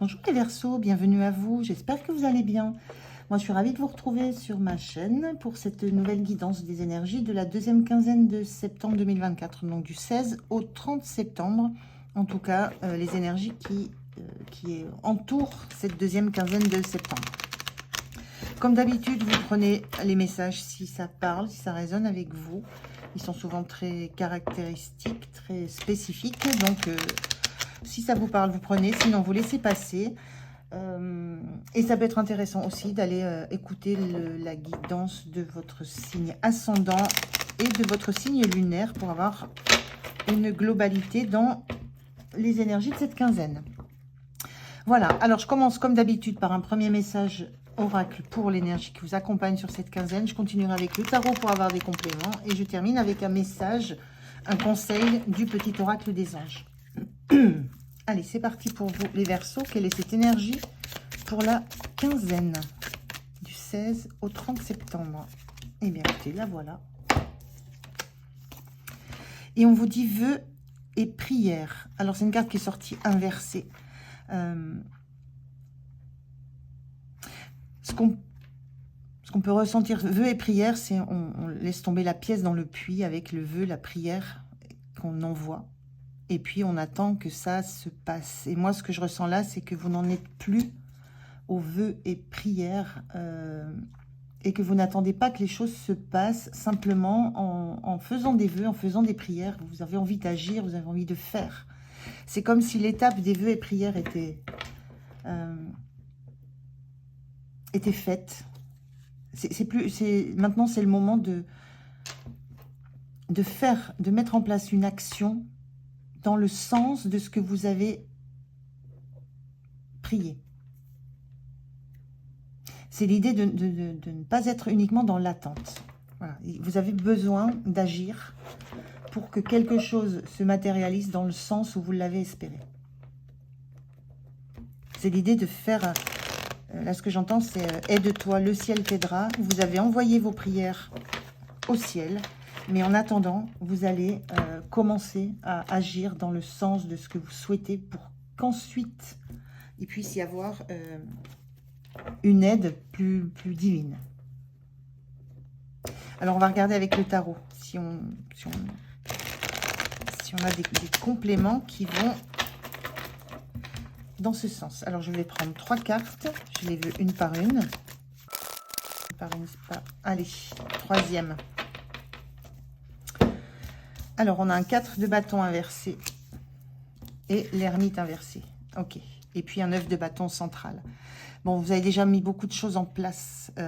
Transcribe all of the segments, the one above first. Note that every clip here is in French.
Bonjour les Verseaux, bienvenue à vous, j'espère que vous allez bien. Moi je suis ravie de vous retrouver sur ma chaîne pour cette nouvelle guidance des énergies de la deuxième quinzaine de septembre 2024, donc du 16 au 30 septembre, en tout cas les énergies qui entourent cette deuxième quinzaine de septembre. Comme d'habitude, vous prenez les messages si ça parle, si ça résonne avec vous. Ils sont souvent très caractéristiques, très spécifiques, donc si ça vous parle, vous prenez, sinon vous laissez passer. Et ça peut être intéressant aussi d'aller écouter la guidance de votre signe ascendant et de votre signe lunaire pour avoir une globalité dans les énergies de cette quinzaine. Voilà, alors je commence comme d'habitude par un premier message oracle pour l'énergie qui vous accompagne sur cette quinzaine. Je continuerai avec le tarot pour avoir des compléments et je termine avec un message, un conseil du petit oracle des anges. Allez, c'est parti pour vous les Verseaux. Quelle est cette énergie pour la quinzaine du 16 au 30 septembre? Eh bien, écoutez, la voilà. Et on vous dit vœux et prières. Alors, c'est une carte qui est sortie inversée. Ce qu'on peut ressentir, vœux et prières, c'est on laisse tomber la pièce dans le puits avec le vœu, la prière qu'on envoie. Et puis, on attend que ça se passe. Et moi, ce que je ressens là, c'est que vous n'en êtes plus aux vœux et prières et que vous n'attendez pas que les choses se passent simplement en faisant des vœux, en faisant des prières. Vous avez envie d'agir, vous avez envie de faire. C'est comme si l'étape des vœux et prières était faite. Maintenant, c'est le moment de mettre en place une action dans le sens de ce que vous avez prié. C'est l'idée de ne pas être uniquement dans l'attente. Voilà. Vous avez besoin d'agir pour que quelque chose se matérialise dans le sens où vous l'avez espéré. C'est l'idée de faire... Là, ce que j'entends, c'est « aide-toi, le ciel t'aidera ». Vous avez envoyé vos prières au ciel. Mais en attendant, vous allez commencer à agir dans le sens de ce que vous souhaitez pour qu'ensuite, il puisse y avoir une aide plus divine. Alors, on va regarder avec le tarot si on a des compléments qui vont dans ce sens. Alors, je vais prendre 3 cartes. Je les veux une par une. Allez, troisième. Alors, on a un 4 de bâton inversé et l'ermite inversé. Ok. Et puis, un 9 de bâton central. Bon, vous avez déjà mis beaucoup de choses en place. Il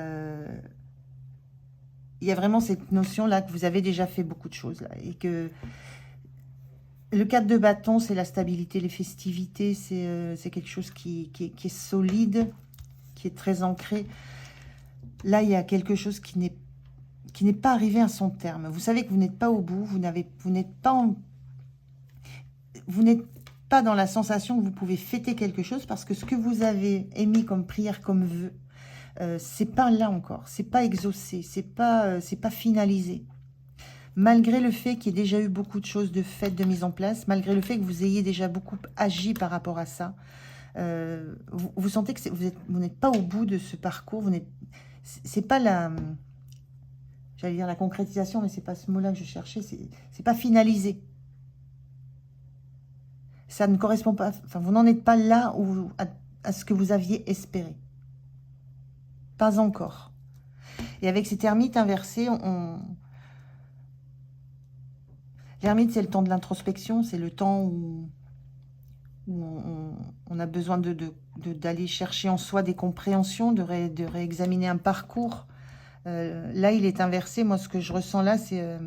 y a vraiment cette notion-là que vous avez déjà fait beaucoup de choses. Là, et que le 4 de bâton, c'est la stabilité, les festivités. C'est quelque chose qui est solide, qui est très ancré. Là, il y a quelque chose qui n'est pas arrivé à son terme. Vous savez que vous n'êtes pas au bout, vous n'êtes pas dans la sensation que vous pouvez fêter quelque chose parce que ce que vous avez émis comme prière, comme vœu, c'est pas là encore, c'est pas exaucé, c'est pas finalisé. Malgré le fait qu'il y ait déjà eu beaucoup de choses de faites, de mise en place, malgré le fait que vous ayez déjà beaucoup agi par rapport à ça, vous sentez que vous n'êtes pas au bout de ce parcours, c'est pas j'allais dire la concrétisation, mais c'est pas ce mot-là que je cherchais, c'est pas finalisé. Ça ne correspond pas, enfin, vous n'en êtes pas là à ce que vous aviez espéré. Pas encore. Et avec cet ermite inversé, l'ermite, c'est le temps de l'introspection, c'est le temps où on a besoin d'aller chercher en soi des compréhensions, de réexaminer un parcours. Là, il est inversé. Moi, ce que je ressens là, c'est...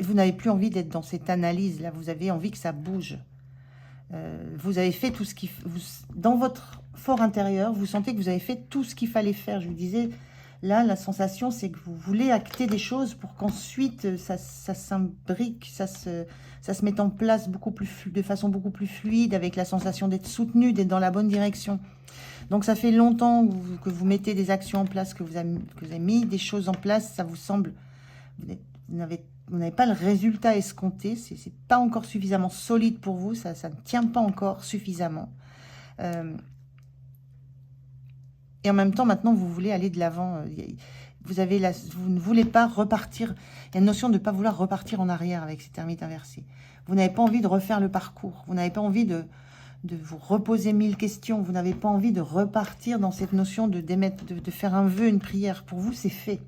vous n'avez plus envie d'être dans cette analyse. Là, vous avez envie que ça bouge. Vous avez fait tout ce qui... Dans votre fort intérieur, vous sentez que vous avez fait tout ce qu'il fallait faire. Je vous disais, là, la sensation, c'est que vous voulez acter des choses pour qu'ensuite, ça s'imbrique, ça se mette en place de façon beaucoup plus fluide, avec la sensation d'être soutenu, d'être dans la bonne direction. Donc, ça fait longtemps que vous mettez des actions en place, que vous avez mis des choses en place. Ça vous semble... Vous n'avez n'avez pas le résultat escompté, c'est pas encore suffisamment solide pour vous, ça ne tient pas encore suffisamment. Et en même temps, maintenant, vous voulez aller de l'avant. Vous ne voulez pas repartir. Il y a une notion de ne pas vouloir repartir en arrière avec cette ermite inversée. Vous n'avez pas envie de refaire le parcours. Vous n'avez pas envie de vous reposer 1000 questions. Vous n'avez pas envie de repartir dans cette notion de faire un vœu, une prière. Pour vous, c'est fait.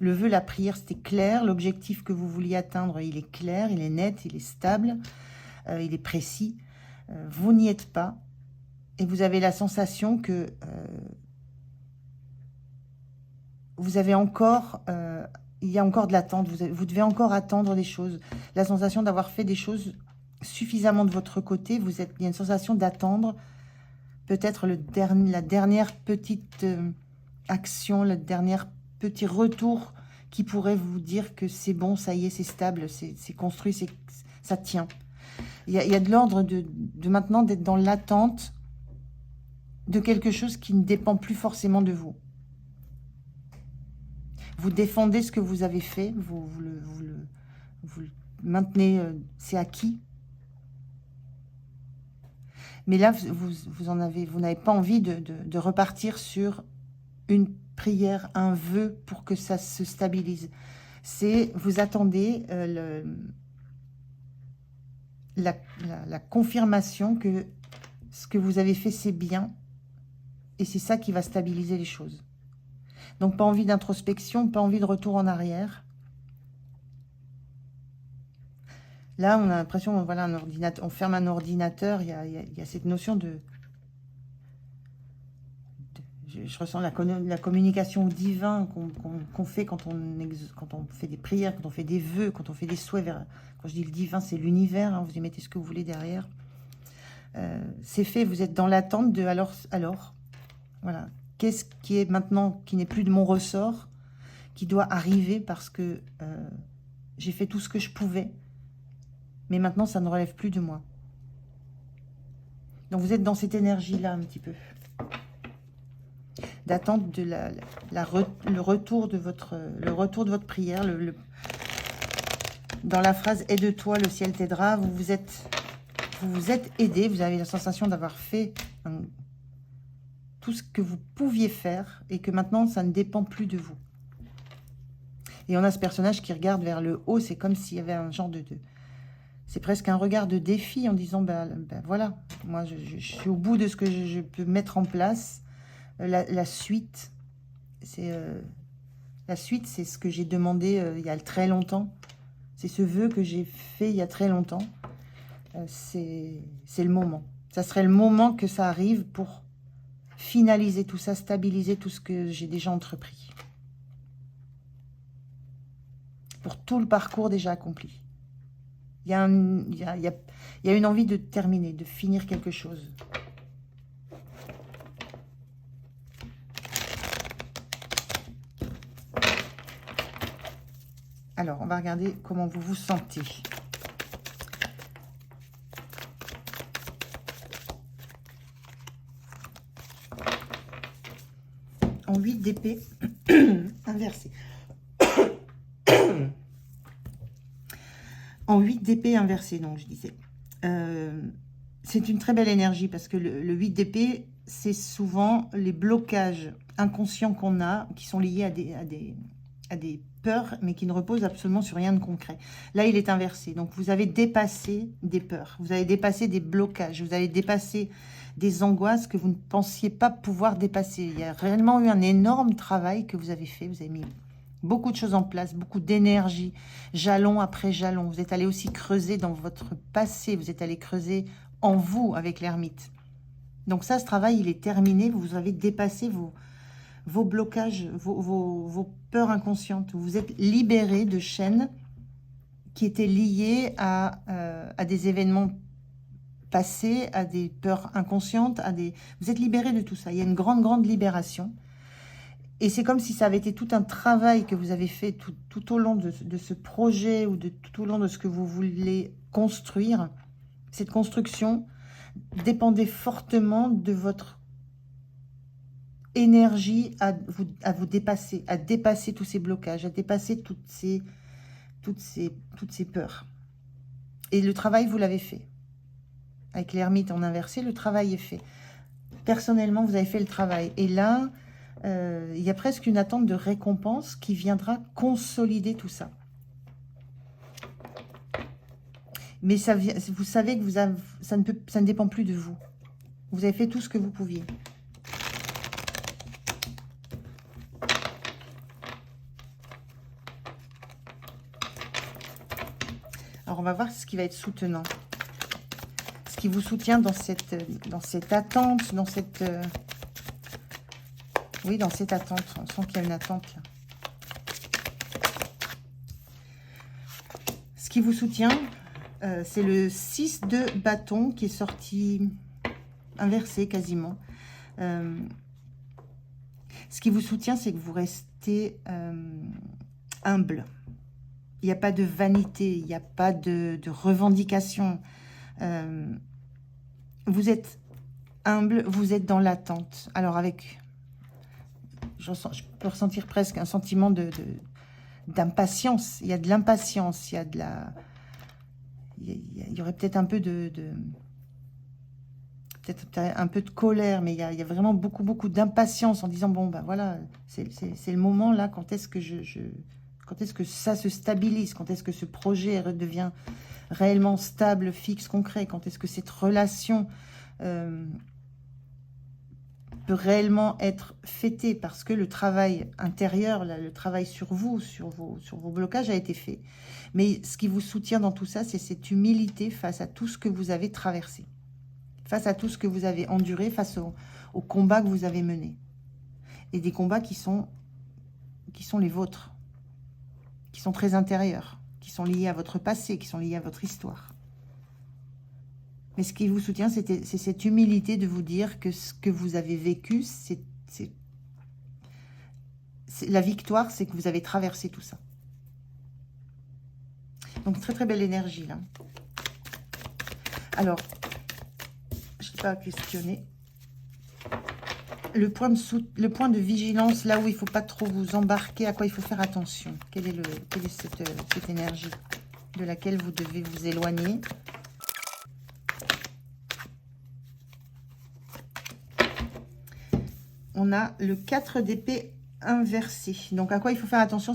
Le vœu, la prière, c'était clair. L'objectif que vous vouliez atteindre, il est clair, il est net, il est stable, il est précis. Vous n'y êtes pas. Et vous avez la sensation que vous avez encore, il y a encore de l'attente, vous devez encore attendre des choses. La sensation d'avoir fait des choses suffisamment de votre côté, il y a une sensation d'attendre peut-être la dernière petite action, le dernier petit retour qui pourrait vous dire que c'est bon, ça y est, c'est stable, c'est construit, ça tient. Il y a de l'ordre de maintenant d'être dans l'attente de quelque chose qui ne dépend plus forcément de vous. Vous défendez ce que vous avez fait, vous le maintenez, c'est acquis. Mais là, vous n'avez pas envie de repartir sur une prière, un vœu pour que ça se stabilise. Vous attendez la confirmation que ce que vous avez fait, c'est bien. Et c'est ça qui va stabiliser les choses. Donc, pas envie d'introspection, pas envie de retour en arrière. Là, on a l'impression, voilà, on ferme un ordinateur, il y a cette notion je ressens la communication au divin qu'on fait quand on fait des prières, quand on fait des vœux, quand on fait des souhaits. Quand je dis le divin, c'est l'univers, hein, vous y mettez ce que vous voulez derrière. C'est fait, vous êtes dans l'attente de alors, voilà. Qu'est-ce qui est maintenant, qui n'est plus de mon ressort, qui doit arriver parce que j'ai fait tout ce que je pouvais, mais maintenant ça ne relève plus de moi. Donc vous êtes dans cette énergie-là un petit peu, d'attente de le retour de votre prière. Dans la phrase « aide-toi, le ciel t'aidera », vous vous êtes aidé, vous avez la sensation d'avoir fait tout ce que vous pouviez faire et que maintenant, ça ne dépend plus de vous. Et on a ce personnage qui regarde vers le haut, c'est comme s'il y avait un genre c'est presque un regard de défi en disant, ben voilà, moi je suis au bout de ce que je peux mettre en place. La suite, c'est ce que j'ai demandé il y a très longtemps. C'est ce vœu que j'ai fait il y a très longtemps. C'est le moment. Ça serait le moment que ça arrive pour finaliser tout ça, stabiliser tout ce que j'ai déjà entrepris. Pour tout le parcours déjà accompli. Il y a une envie de terminer, de finir quelque chose. Alors, on va regarder comment vous vous sentez. En 8 d'épée inversé. En 8 d'épée inversé, donc je disais. C'est une très belle énergie parce que le 8 d'épée, c'est souvent les blocages inconscients qu'on a, qui sont liés à des peurs, mais qui ne reposent absolument sur rien de concret. Là, il est inversé. Donc, vous avez dépassé des peurs, vous avez dépassé des blocages, vous avez dépassé des angoisses que vous ne pensiez pas pouvoir dépasser. Il y a réellement eu un énorme travail que vous avez fait. Vous avez mis beaucoup de choses en place, beaucoup d'énergie, jalon après jalon. Vous êtes allé aussi creuser dans votre passé, vous êtes allé creuser en vous avec l'ermite. Donc ça, ce travail, il est terminé. Vous avez dépassé vos blocages, vos peurs inconscientes. Vous êtes libéré de chaînes qui étaient liées à des événements passés, à des peurs inconscientes, vous êtes libéré de tout ça. Il y a une grande, grande libération. Et c'est comme si ça avait été tout un travail que vous avez fait tout au long de ce projet ou tout au long de ce que vous voulez construire. Cette construction dépendait fortement de votre énergie à vous dépasser, à dépasser tous ces blocages, à dépasser toutes ces toutes ces peurs. Et le travail, vous l'avez fait. Avec l'ermite en inversé, le travail est fait. Personnellement, vous avez fait le travail. Et là, il y a presque une attente de récompense qui viendra consolider tout ça. Mais ça, vous savez que ça ne dépend plus de vous. Vous avez fait tout ce que vous pouviez. Alors, on va voir ce qui va être soutenant. Ce qui vous soutient dans cette attente, dans cette... oui, dans cette attente. On sent qu'il y a une attente, là. Ce qui vous soutient, c'est le 6 de bâton qui est sorti inversé quasiment. Ce qui vous soutient, c'est que vous restez humble. Il n'y a pas de vanité, il n'y a pas de revendication. Vous êtes humble, vous êtes dans l'attente. Alors avec, je peux ressentir presque un sentiment d'impatience. Il y a de l'impatience, il y a de la... Il y aurait peut-être un peu peut-être un peu de colère, mais il y a vraiment beaucoup d'impatience en disant, bon, ben voilà, c'est le moment là, quand est-ce que quand est-ce que ça se stabilise, quand est-ce que ce projet redevient réellement stable, fixe, concret, quand est-ce que cette relation peut réellement être fêtée, parce que le travail intérieur, là, le travail sur vous, sur vos blocages a été fait. Mais ce qui vous soutient dans tout ça, c'est cette humilité face à tout ce que vous avez traversé, face à tout ce que vous avez enduré, face aux combats que vous avez menés. Et des combats qui sont les vôtres, qui sont très intérieurs, qui sont liés à votre passé, qui sont liés à votre histoire. Mais ce qui vous soutient, c'est cette humilité de vous dire que ce que vous avez vécu, la victoire, c'est que vous avez traversé tout ça. Donc, très belle énergie, là. Alors, je n'ai pas à questionner. Le point de vigilance, là où il ne faut pas trop vous embarquer, à quoi il faut faire attention. Quelle est cette énergie de laquelle vous devez vous éloigner? On a le 4 d'épée inversé. Donc, à quoi il faut faire attention?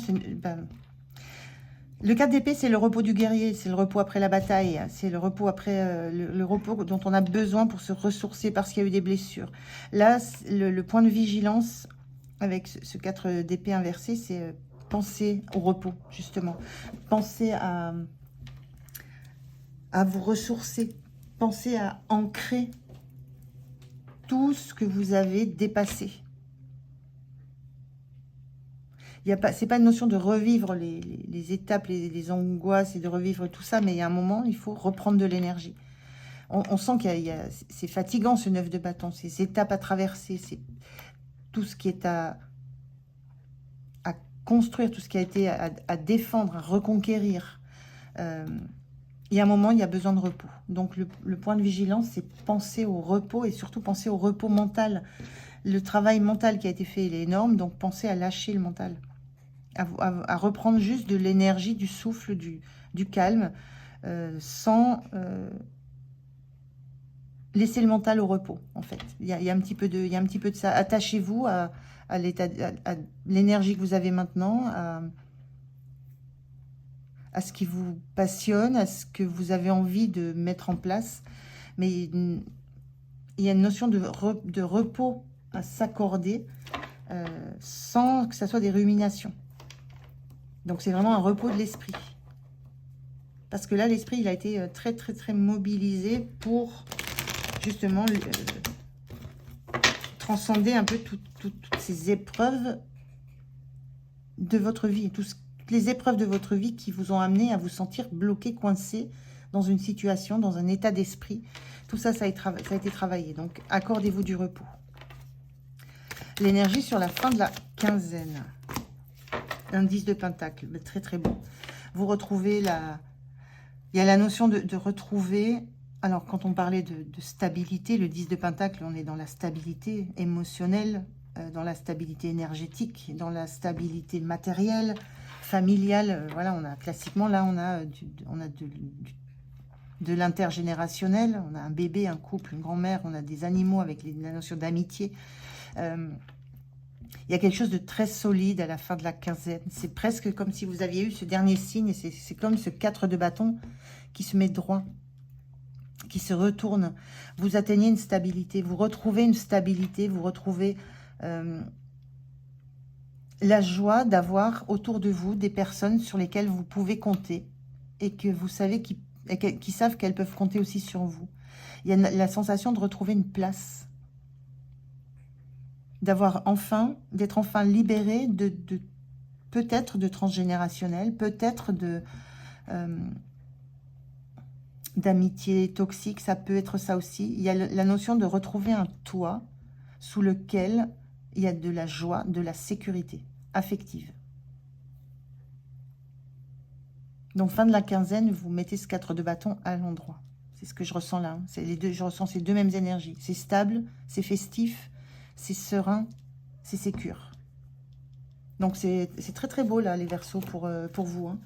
Le 4 d'épée, c'est le repos du guerrier, c'est le repos après la bataille, c'est le repos après le repos dont on a besoin pour se ressourcer parce qu'il y a eu des blessures. Là, le point de vigilance avec ce 4 d'épée inversé, c'est penser au repos, justement. Pensez à vous ressourcer, pensez à ancrer tout ce que vous avez dépassé. C'est pas une notion de revivre les étapes, les angoisses et de revivre tout ça, mais il y a un moment, il faut reprendre de l'énergie. On sent c'est fatigant ce 9 de bâton, ces étapes à traverser, c'est tout ce qui est à construire, tout ce qui a été à défendre, à reconquérir. Il y a un moment, il y a besoin de repos. Donc le point de vigilance, c'est penser au repos et surtout penser au repos mental. Le travail mental qui a été fait, il est énorme, donc pensez à lâcher le mental. À reprendre juste de l'énergie, du souffle, du calme, sans laisser le mental au repos, en fait. Il y a un petit peu de ça. Attachez-vous à l'énergie que vous avez maintenant, à ce qui vous passionne, à ce que vous avez envie de mettre en place. Mais il y a une notion de repos à s'accorder sans que ça soit des ruminations. Donc, c'est vraiment un repos de l'esprit. Parce que là, l'esprit, il a été très mobilisé pour, justement, transcender un peu toutes ces épreuves de votre vie. Toutes les épreuves de votre vie qui vous ont amené à vous sentir bloqué, coincé dans une situation, dans un état d'esprit. Tout ça, ça a été travaillé. Donc, accordez-vous du repos. L'énergie sur la fin de la quinzaine. Un 10 de pentacle, très beau. Vous retrouvez il y a la notion de retrouver. Alors, quand on parlait de stabilité, le 10 de pentacle, on est dans la stabilité émotionnelle, dans la stabilité énergétique, dans la stabilité matérielle, familial. Voilà, on a classiquement, là, on a de l'intergénérationnel. On a un bébé, un couple, une grand-mère. On a des animaux avec la notion d'amitié. Il y a quelque chose de très solide à la fin de la quinzaine. C'est presque comme si vous aviez eu ce dernier signe. C'est comme ce 4 de bâton qui se met droit, qui se retourne. Vous atteignez une stabilité. Vous retrouvez une stabilité. Vous retrouvez la joie d'avoir autour de vous des personnes sur lesquelles vous pouvez compter et que vous savez qui savent qu'elles peuvent compter aussi sur vous. Il y a la sensation de retrouver une place, d'être enfin libéré de peut-être de transgénérationnel, peut-être d'amitié toxique, ça peut être ça aussi. Il y a la notion de retrouver un toit sous lequel il y a de la joie, de la sécurité affective. Donc, fin de la quinzaine, vous mettez ce 4 de bâton à l'endroit. C'est ce que je ressens là. C'est les deux, je ressens ces deux mêmes énergies. C'est stable, c'est festif, c'est serein, c'est sécure. Donc, c'est très très beau là, les Verseaux, pour vous. Hein.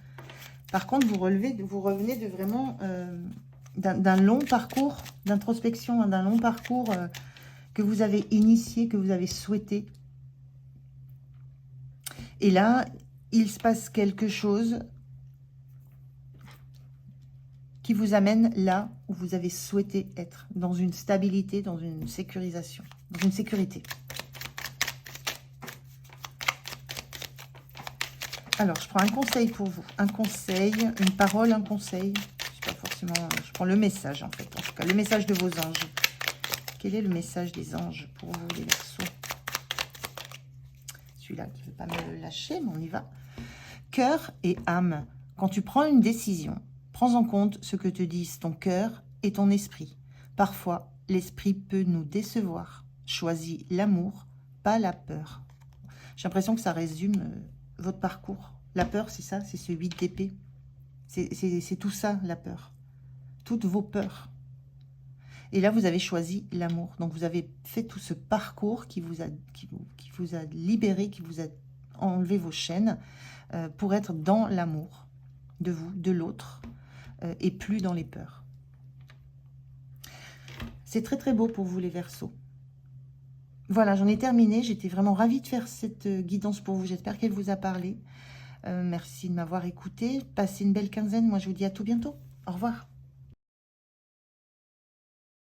Par contre, vous revenez de vraiment d'un long parcours d'introspection, hein, d'un long parcours que vous avez initié, que vous avez souhaité. Et là, il se passe quelque chose qui vous amène là où vous avez souhaité être, dans une stabilité, dans une sécurisation, dans une sécurité. Alors, je prends un conseil pour vous, un conseil, une parole, un conseil. Je sais pas forcément, je prends le message en fait, en tout cas, le message de vos anges. Quel est le message des anges pour vous, les Verseaux? Celui-là qui ne veut pas me le lâcher, mais on y va. Cœur et âme. Quand tu prends une décision, prends en compte ce que te disent ton cœur et ton esprit. Parfois, l'esprit peut nous décevoir. Choisis l'amour, pas la peur. J'ai l'impression que ça résume votre parcours. La peur, c'est ça, c'est ce 8 d'épée. C'est tout ça, la peur. Toutes vos peurs. Et là, vous avez choisi l'amour. Donc, vous avez fait tout ce parcours qui vous a libéré, qui vous a enlevé vos chaînes pour être dans l'amour de vous, de l'autre, et plus dans les peurs. C'est très, très beau pour vous, les Verseaux. Voilà, j'en ai terminé. J'étais vraiment ravie de faire cette guidance pour vous. J'espère qu'elle vous a parlé. Merci de m'avoir écouté. Passez une belle quinzaine. Moi, je vous dis à tout bientôt. Au revoir.